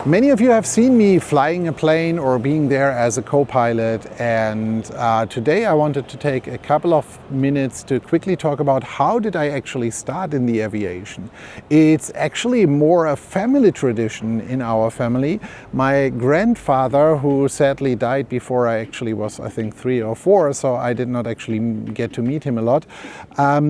Many of you have seen me flying a plane or being there as a co-pilot, and today I wanted to take a couple of minutes to quickly talk about how did I actually start in the aviation. It's actually more a family tradition in our family. My grandfather, who sadly died before I actually was, I think, 3 or 4, so I did not actually get to meet him a lot,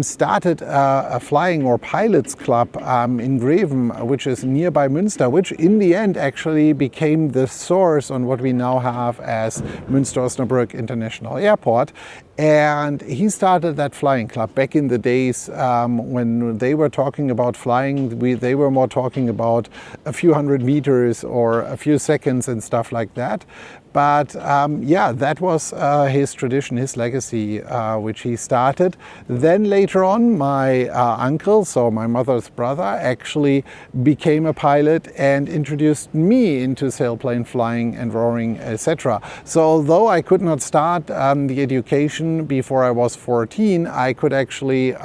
started a flying or pilots club in Greven, which is nearby Münster, which in the end actually became the source on what we now have as Münster-Osnabrück International Airport. And he started that flying club back in the days when they were talking about flying. They were more talking about a few hundred meters or a few seconds and stuff like that. But yeah, that was his tradition, his legacy, which he started. Then later on, my uncle, so my mother's brother, actually became a pilot and introduced me into sailplane flying and roaring, etc. So although I could not start the education before I was 14, I could actually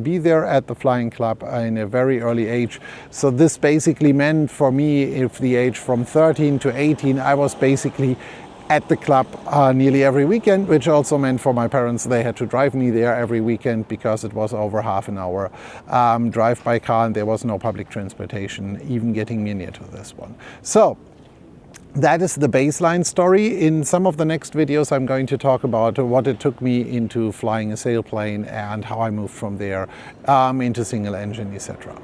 be there at the flying club in a very early age. So this basically meant for me, if the age from 13 to 18, I was basically at the club nearly every weekend, which also meant for my parents they had to drive me there every weekend because it was over half an hour drive by car and there was no public transportation even getting me near to this one. So that is the baseline story. In some of the next videos I'm going to talk about what it took me into flying a sailplane and how I moved from there into single engine, etc.